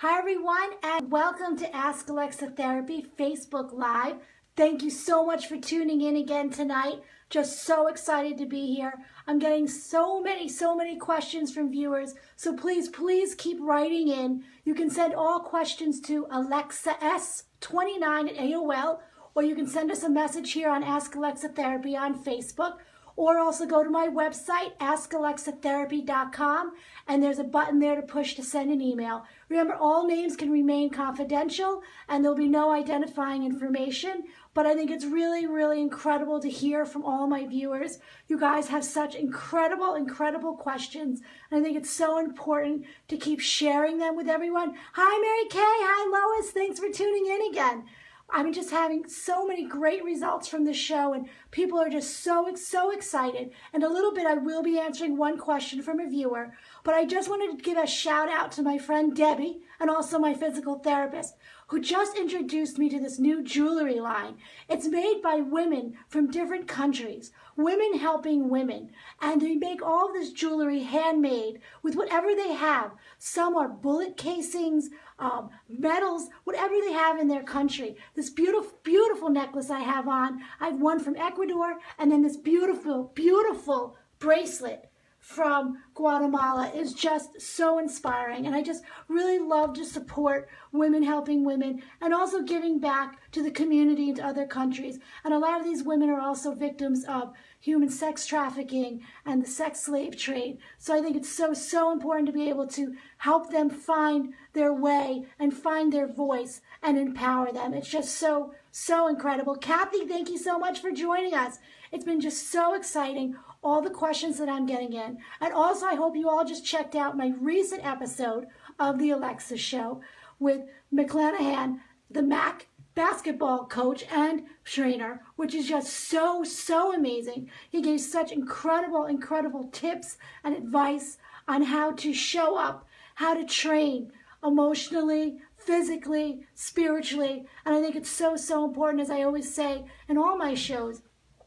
Hi everyone, and welcome to Ask Alexa Therapy Facebook Live. Thank you so much for tuning in again tonight. Just so excited to be here. I'm getting so many questions from viewers, so please keep writing in. You can send all questions to alexas29@AOL, or you can send us a message here on Ask Alexa Therapy on Facebook, or also go to my website, askalexatherapy.com, and there's a button there to push to send an email. Remember, all names can remain confidential, and there'll be no identifying information, but I think it's really incredible to hear from all my viewers. You guys have such incredible questions, and I think it's so important to keep sharing them with everyone. Hi, Mary Kay. Hi, Lois. Thanks for tuning in again. I'm just having so many great results from the show, and people are just so excited. In a little bit, I will be answering one question from a viewer, but I just wanted to give a shout out to my friend Debbie and also my physical therapist, who just introduced me to this new jewelry line. It's made by women from different countries, women helping women, and they make all of this jewelry handmade with whatever they have. Some are bullet casings, medals, whatever they have in their country. This beautiful necklace I have on, I have one from Ecuador, and then this beautiful bracelet from Guatemala is just so inspiring. And I just really love to support women helping women and also giving back to the community and to other countries. And a lot of these women are also victims of human sex trafficking and the sex slave trade. So I think it's so important to be able to help them find their way and find their voice and empower them. It's just so incredible. Kathy, thank you so much for joining us. It's been just so exciting, all the questions that I'm getting in. And also, I hope you all just checked out my recent episode of The Alexa Show with McClanahan, the MAC basketball coach and trainer, which is just so amazing. He gave such incredible tips and advice on how to show up, how to train emotionally, physically, spiritually. And I think it's so important, as I always say in all my shows,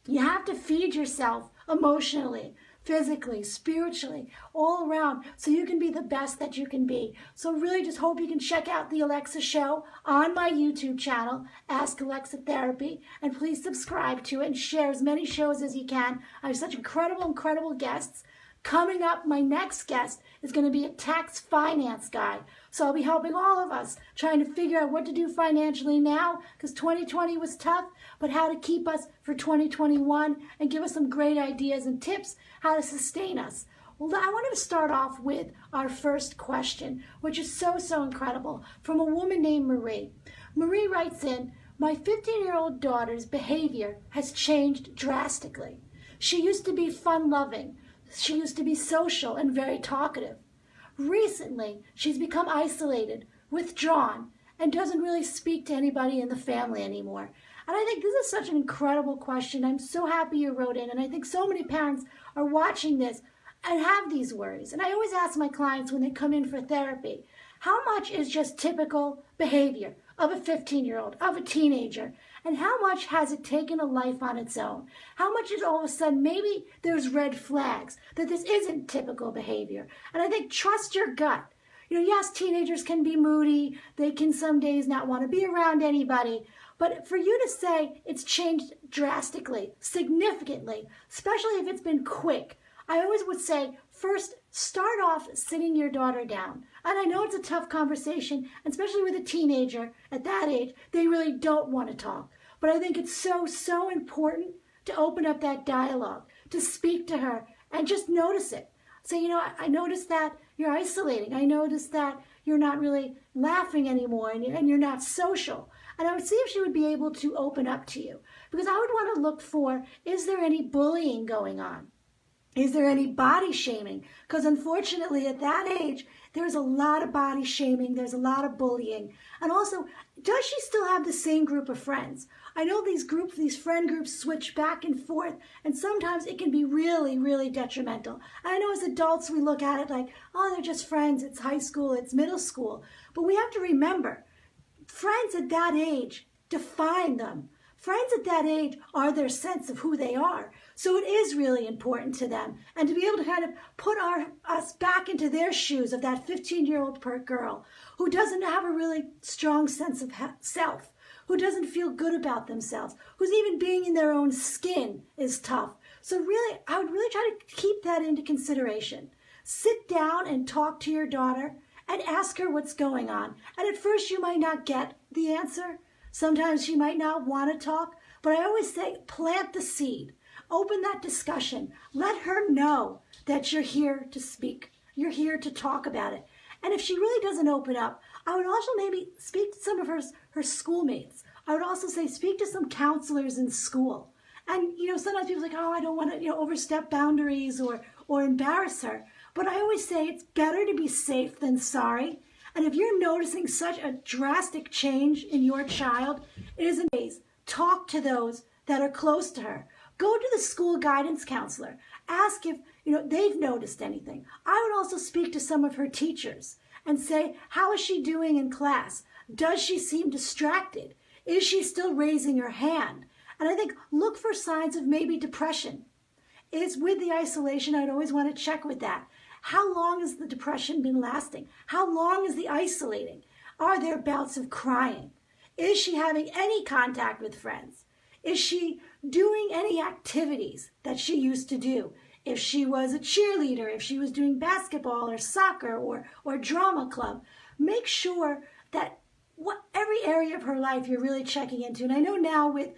you have to feed yourself emotionally, physically, spiritually, all around, so you can be the best that you can be. So really just hope you can check out The Alexa Show on my YouTube channel, Ask Alexa Therapy, and please subscribe to it and share as many shows as you can. I have such incredible guests. Coming up, my next guest is going to be a tax finance guy. So I'll be helping all of us trying to figure out what to do financially now, because 2020 was tough, but how to keep us for 2021 and give us some great ideas and tips how to sustain us. Well, I wanted to start off with our first question, which is so incredible, from a woman named Marie. Marie writes in, "My 15-year-old daughter's behavior has changed drastically. She used to be fun-loving. She used to be social and very talkative. Recently, she's become isolated, withdrawn, and doesn't really speak to anybody in the family anymore." And I think this is such an incredible question. I'm so happy you wrote in, and I think so many parents are watching this and have these worries. And I always ask my clients when they come in for therapy, how much is just typical behavior of a 15-year-old, of a teenager, and how much has it taken a life on its own? How much is all of a sudden maybe there's red flags that this isn't typical behavior? And I think trust your gut. You know, yes, teenagers can be moody. They can some days not want to be around anybody. But for you to say it's changed drastically, significantly, especially if it's been quick, I always would say, first, start off sitting your daughter down. And I know it's a tough conversation, especially with a teenager at that age, they really don't want to talk. But I think it's so important to open up that dialogue, to speak to her and just notice it. Say, you know, I noticed that you're isolating. I noticed that you're not really laughing anymore and you're not social. And I would see if she would be able to open up to you. Because I would want to look for, is there any bullying going on? Is there any body shaming? Because unfortunately at that age, there's a lot of body shaming, there's a lot of bullying. And also, does she still have the same group of friends? I know these friend groups switch back and forth, and sometimes it can be really detrimental. And I know as adults we look at it like, oh, they're just friends, it's high school, it's middle school. But we have to remember, friends at that age define them. Friends at that age are their sense of who they are. So it is really important to them. And to be able to kind of put us back into their shoes of that 15-year-old girl who doesn't have a really strong sense of self, who doesn't feel good about themselves, who's even being in their own skin is tough. So really, I would really try to keep that into consideration. Sit down and talk to your daughter and ask her what's going on. And at first you might not get the answer. Sometimes she might not want to talk, but I always say plant the seed. Open that discussion. Let her know that you're here to speak. You're here to talk about it. And if she really doesn't open up, I would also maybe speak to some of her schoolmates. I would also say speak to some counselors in school. And, sometimes people are like, oh, I don't want to, overstep boundaries or embarrass her. But I always say it's better to be safe than sorry. And if you're noticing such a drastic change in your child, it is amazing. Talk to those that are close to her. Go to the school guidance counselor. Ask if, they've noticed anything. I would also speak to some of her teachers and say, how is she doing in class? Does she seem distracted? Is she still raising her hand? And I think look for signs of maybe depression. It's with the isolation, I'd always want to check with that. How long has the depression been lasting? How long is the isolating? Are there bouts of crying? Is she having any contact with friends? Is she doing any activities that she used to do? If she was a cheerleader, if she was doing basketball or soccer or drama club, make sure that every area of her life you're really checking into. And I know now with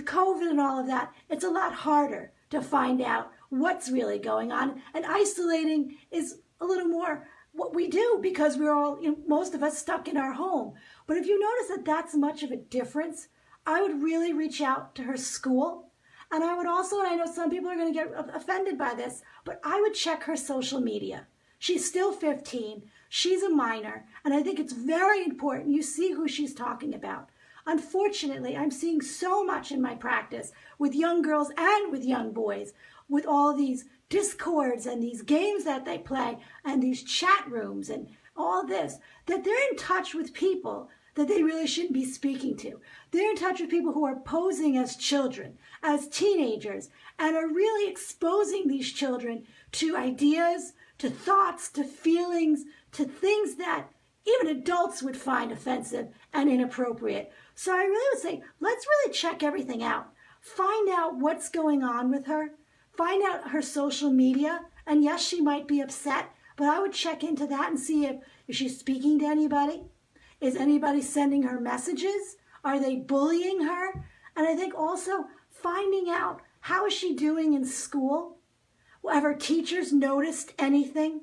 COVID and all of that, it's a lot harder to find out what's really going on. And isolating is a little more what we do because we're all, most of us stuck in our home. But if you notice that that's much of a difference, I would really reach out to her school. And I would also, and I know some people are going to get offended by this, but I would check her social media. She's still 15. She's a minor. And I think it's very important you see who she's talking about. Unfortunately, I'm seeing so much in my practice with young girls and with young boys, with all these discords and these games that they play and these chat rooms and all this, that they're in touch with people that they really shouldn't be speaking to. They're in touch with people who are posing as children, as teenagers, and are really exposing these children to ideas, to thoughts, to feelings, to things that even adults would find offensive and inappropriate. So I really would say, let's really check everything out. Find out what's going on with her. Find out her social media. And yes, she might be upset, but I would check into that and see if she's speaking to anybody. Is anybody sending her messages? Are they bullying her? And I think also finding out how is she doing in school? Have her teachers noticed anything?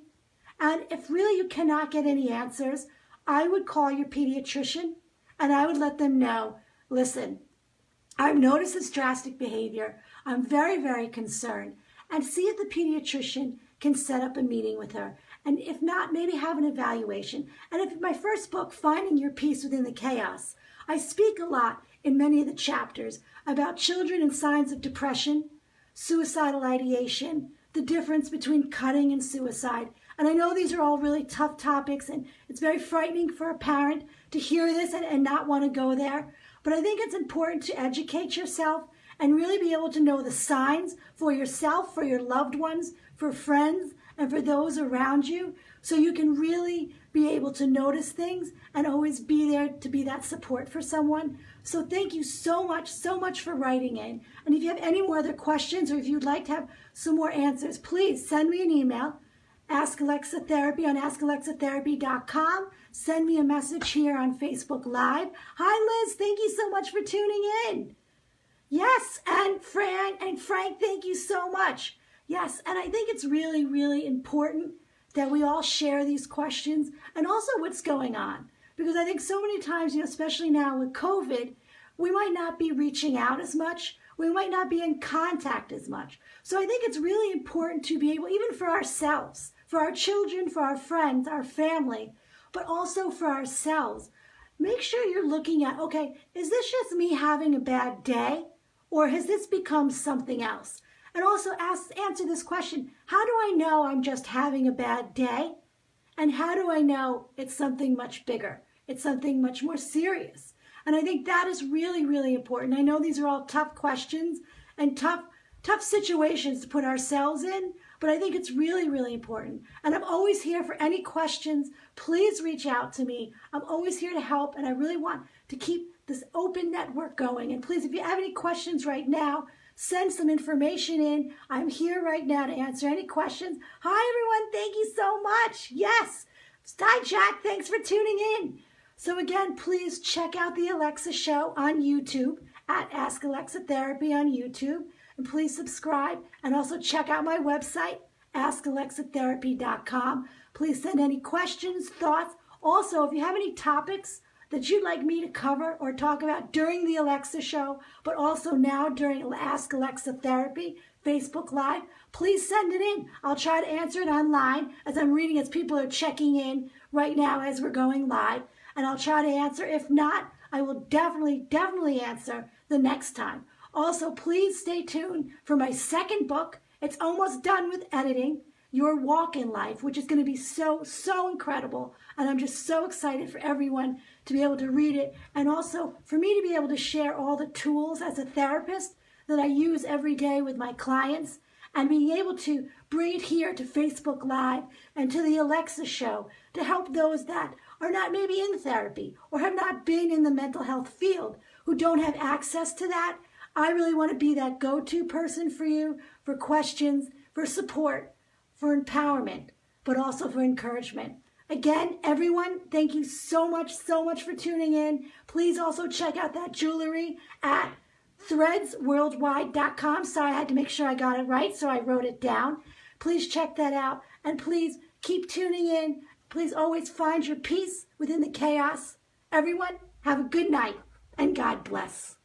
And if really you cannot get any answers, I would call your pediatrician and I would let them know, listen, I've noticed this drastic behavior. I'm very, very concerned. And see if the pediatrician can set up a meeting with her. And if not, maybe have an evaluation. And if my first book, Finding Your Peace Within the Chaos, I speak a lot in many of the chapters about children and signs of depression, suicidal ideation, the difference between cutting and suicide. And I know these are all really tough topics, and it's very frightening for a parent to hear this and not want to go there. But I think it's important to educate yourself and really be able to know the signs for yourself, for your loved ones, for friends, and for those around you, so you can really be able to notice things and always be there to be that support for someone. So thank you so much for writing in. And if you have any more other questions or if you'd like to have some more answers, please send me an email. Ask Alexa Therapy on askalexatherapy.com. Send me a message here on Facebook Live. Hi, Liz. Thank you so much for tuning in. Yes, and Frank, thank you so much. Yes, and I think it's really, really important that we all share these questions and also what's going on. Because I think so many times, especially now with COVID, we might not be reaching out as much. We might not be in contact as much. So I think it's really important to be able, even for ourselves, for our children, for our friends, our family, but also for ourselves, make sure you're looking at, okay, is this just me having a bad day? Or has this become something else? And also answer this question, how do I know I'm just having a bad day? And how do I know it's something much bigger? It's something much more serious. And I think that is really, really important. I know these are all tough questions and tough tough situations to put ourselves in, but I think it's really, really important. And I'm always here for any questions. Please reach out to me. I'm always here to help, and I really want to keep this open network going. And please, if you have any questions right now, send some information in. I'm here right now to answer any questions. Hi, everyone. Thank you so much. Yes. Hi, Jack. Thanks for tuning in. So again, please check out the Alexa Show on YouTube at Ask Alexa Therapy on YouTube. And please subscribe and also check out my website, askalexatherapy.com. Please send any questions, thoughts. Also, if you have any topics that you'd like me to cover or talk about during the Alexa Show, but also now during Ask Alexa Therapy, Facebook Live, please send it in. I'll try to answer it online as I'm reading as people are checking in right now as we're going live. And I'll try to answer. If not, I will definitely answer the next time. Also, please stay tuned for my second book. It's almost done with editing, Your Walk in Life, which is going to be so incredible. And I'm just so excited for everyone to be able to read it. And also for me to be able to share all the tools as a therapist that I use every day with my clients, and being able to bring it here to Facebook Live and to the Alexa Show to help those that are not maybe in therapy or have not been in the mental health field, who don't have access to that. I really want to be that go-to person for you, for questions, for support, for empowerment, but also for encouragement. Again, everyone, thank you so much for tuning in. Please also check out that jewelry at threadsworldwide.com. Sorry, I had to make sure I got it right, so I wrote it down. Please check that out, and please keep tuning in. Please always find your peace within the chaos. Everyone, have a good night, and God bless.